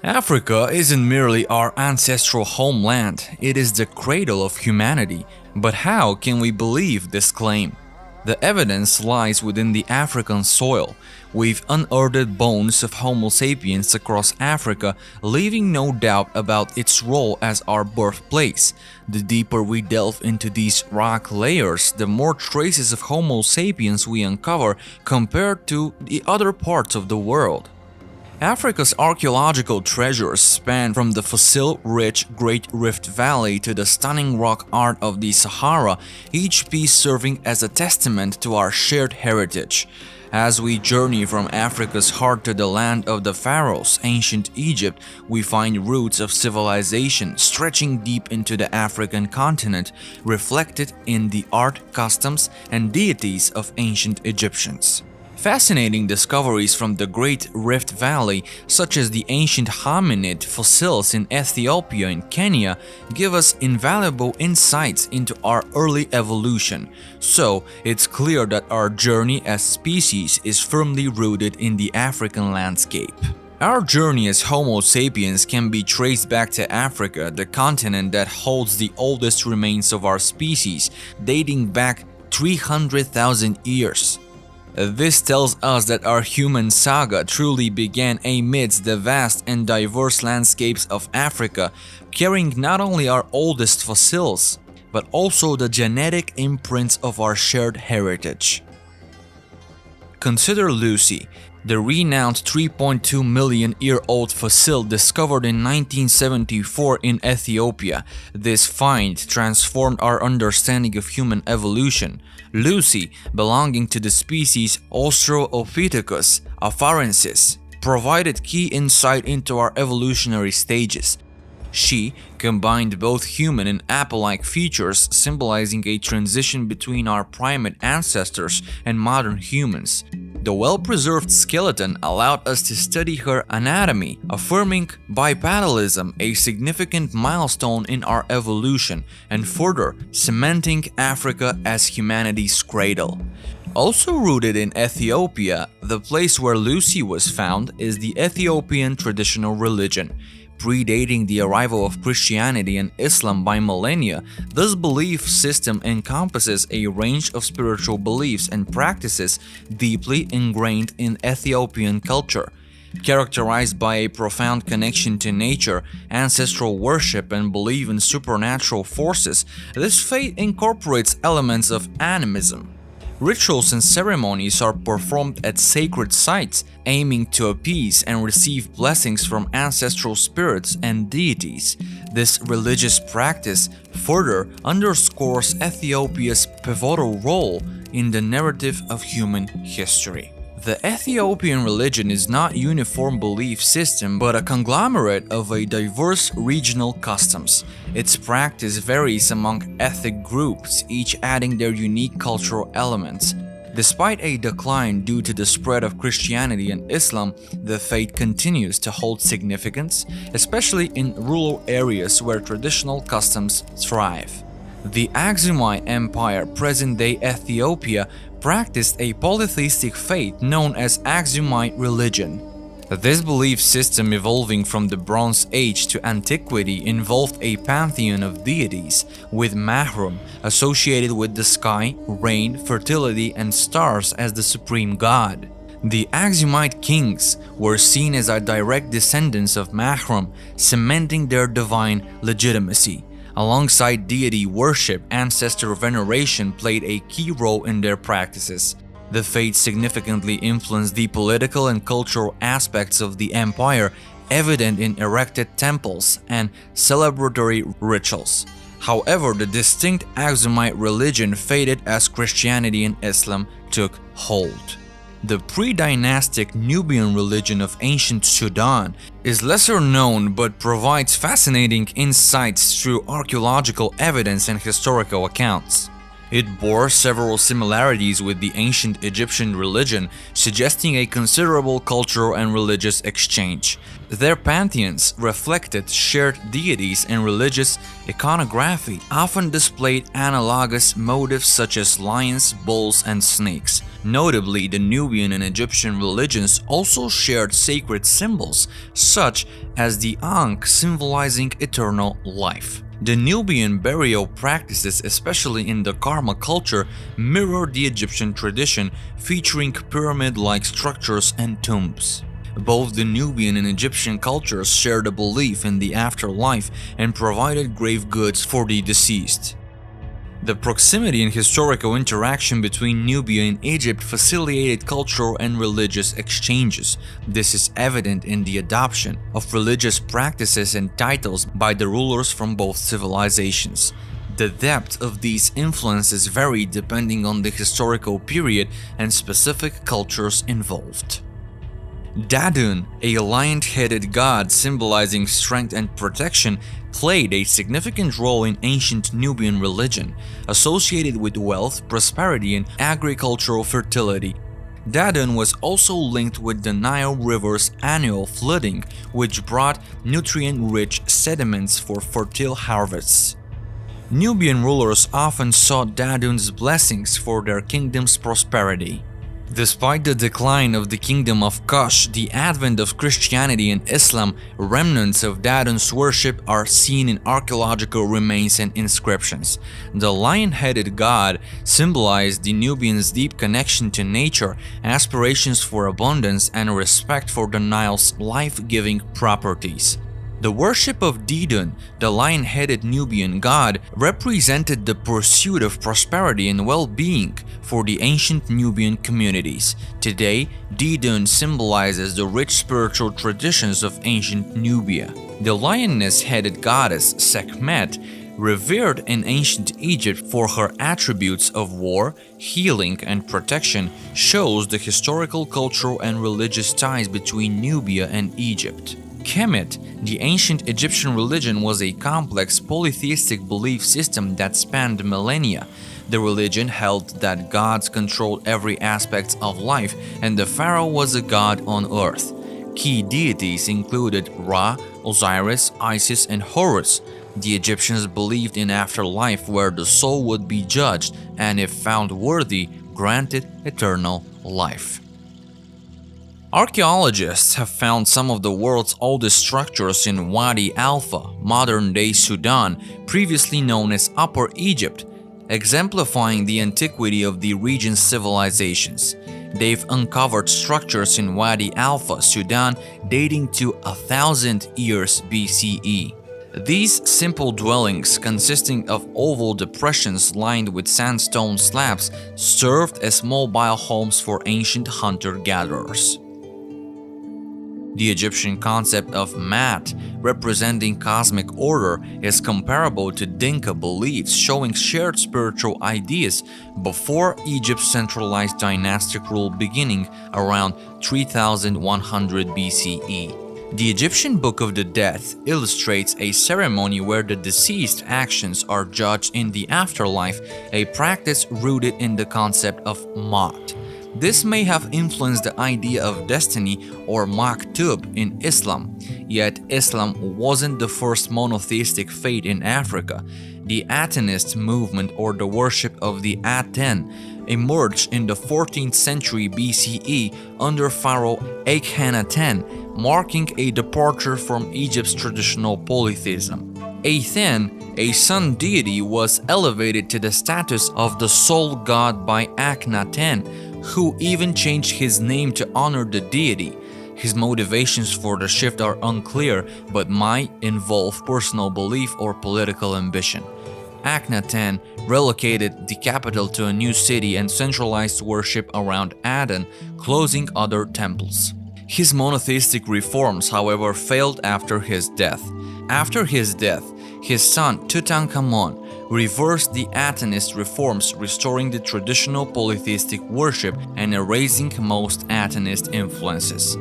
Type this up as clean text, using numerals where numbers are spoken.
Africa isn't merely our ancestral homeland, it is the cradle of humanity. But how can we believe this claim? The evidence lies within the African soil. We've unearthed bones of Homo sapiens across Africa, leaving no doubt about its role as our birthplace. The deeper we delve into these rock layers, the more traces of Homo sapiens we uncover compared to the other parts of the world. Africa's archaeological treasures span from the fossil-rich Great Rift Valley to the stunning rock art of the Sahara, each piece serving as a testament to our shared heritage. As we journey from Africa's heart to the land of the pharaohs, ancient Egypt, we find roots of civilization stretching deep into the African continent, reflected in the art, customs, and deities of ancient Egyptians. Fascinating discoveries from the Great Rift Valley, such as the ancient hominid fossils in Ethiopia and Kenya, give us invaluable insights into our early evolution. So, it's clear that our journey as species is firmly rooted in the African landscape. Our journey as Homo sapiens can be traced back to Africa, the continent that holds the oldest remains of our species, dating back 300,000 years. This tells us that our human saga truly began amidst the vast and diverse landscapes of Africa, carrying not only our oldest fossils, but also the genetic imprints of our shared heritage. Consider Lucy, the renowned 3.2 million year old fossil discovered in 1974 in Ethiopia. This find transformed our understanding of human evolution. Lucy, belonging to the species Australopithecus afarensis, provided key insight into our evolutionary stages. She combined both human and ape-like features, symbolizing a transition between our primate ancestors and modern humans. The well-preserved skeleton allowed us to study her anatomy, affirming bipedalism, a significant milestone in our evolution, and further cementing Africa as humanity's cradle. Also rooted in Ethiopia, the place where Lucy was found is the Ethiopian traditional religion. Predating the arrival of Christianity and Islam by millennia, this belief system encompasses a range of spiritual beliefs and practices deeply ingrained in Ethiopian culture. Characterized by a profound connection to nature, ancestral worship, and belief in supernatural forces, this faith incorporates elements of animism. Rituals and ceremonies are performed at sacred sites, aiming to appease and receive blessings from ancestral spirits and deities. This religious practice further underscores Ethiopia's pivotal role in the narrative of human history. The Ethiopian religion is not a uniform belief system but a conglomerate of a diverse regional customs. Its practice varies among ethnic groups, each adding their unique cultural elements. Despite a decline due to the spread of Christianity and Islam, the faith continues to hold significance, especially in rural areas where traditional customs thrive. The Aksumite Empire, present-day Ethiopia, practiced a polytheistic faith known as Aksumite religion. This belief system, evolving from the Bronze Age to antiquity, involved a pantheon of deities, with Mahrum associated with the sky, rain, fertility, and stars as the supreme god. The Aksumite kings were seen as a direct descendants of Mahrum, cementing their divine legitimacy. Alongside deity worship, ancestor veneration played a key role in their practices. The faith significantly influenced the political and cultural aspects of the empire, evident in erected temples and celebratory rituals. However, the distinct Aksumite religion faded as Christianity and Islam took hold. The pre-dynastic Nubian religion of ancient Sudan is lesser known but provides fascinating insights through archaeological evidence and historical accounts. It bore several similarities with the ancient Egyptian religion, suggesting a considerable cultural and religious exchange. Their pantheons reflected shared deities, and religious iconography often displayed analogous motifs such as lions, bulls, and snakes. Notably, the Nubian and Egyptian religions also shared sacred symbols, such as the ankh, symbolizing eternal life. The Nubian burial practices, especially in the Karma culture, mirror the Egyptian tradition, featuring pyramid-like structures and tombs. Both the Nubian and Egyptian cultures shared a belief in the afterlife and provided grave goods for the deceased. The proximity and historical interaction between Nubia and Egypt facilitated cultural and religious exchanges. This is evident in the adoption of religious practices and titles by the rulers from both civilizations. The depth of these influences varied depending on the historical period and specific cultures involved. Dadun, a lion-headed god symbolizing strength and protection, played a significant role in ancient Nubian religion, associated with wealth, prosperity, and agricultural fertility. Dadun was also linked with the Nile River's annual flooding, which brought nutrient-rich sediments for fertile harvests. Nubian rulers often sought Dadun's blessings for their kingdom's prosperity. Despite the decline of the kingdom of Kush, the advent of Christianity and Islam, remnants of Dadun's worship are seen in archaeological remains and inscriptions. The lion-headed god symbolized the Nubians' deep connection to nature, aspirations for abundance, and respect for the Nile's life-giving properties. The worship of Didun, the lion-headed Nubian god, represented the pursuit of prosperity and well-being for the ancient Nubian communities. Today, Didun symbolizes the rich spiritual traditions of ancient Nubia. The lioness-headed goddess Sekhmet, revered in ancient Egypt for her attributes of war, healing, and protection, shows the historical, cultural, and religious ties between Nubia and Egypt. Kemet, the ancient Egyptian religion, was a complex polytheistic belief system that spanned millennia. The religion held that gods controlled every aspect of life, and the pharaoh was a god on earth. Key deities included Ra, Osiris, Isis, and Horus. The Egyptians believed in afterlife where the soul would be judged and, if found worthy, granted eternal life. Archaeologists have found some of the world's oldest structures in Wadi Alpha, modern-day Sudan, previously known as Upper Egypt, exemplifying the antiquity of the region's civilizations. They've uncovered structures in Wadi Alpha, Sudan, dating to 1,000 years BCE. These simple dwellings, consisting of oval depressions lined with sandstone slabs, served as mobile homes for ancient hunter-gatherers. The Egyptian concept of Mat, representing cosmic order, is comparable to Dinka beliefs, showing shared spiritual ideas before Egypt's centralized dynastic rule beginning around 3100 BCE. The Egyptian Book of the Dead illustrates a ceremony where the deceased's actions are judged in the afterlife, a practice rooted in the concept of Maut. This may have influenced the idea of destiny or maktub in Islam, yet Islam wasn't the first monotheistic faith in Africa. The Atenist movement, or the worship of the Aten, emerged in the 14th century BCE under Pharaoh Akhenaten, marking a departure from Egypt's traditional polytheism. Aten, a sun deity, was elevated to the status of the sole god by Akhenaten, who even changed his name to honor the deity. His motivations for the shift are unclear, but might involve personal belief or political ambition. Akhenaten relocated the capital to a new city and centralized worship around Aden, closing other temples. His monotheistic reforms, however, failed after his death. After his death, his son Tutankhamun reversed the Atenist reforms, restoring the traditional polytheistic worship and erasing most Atenist influences.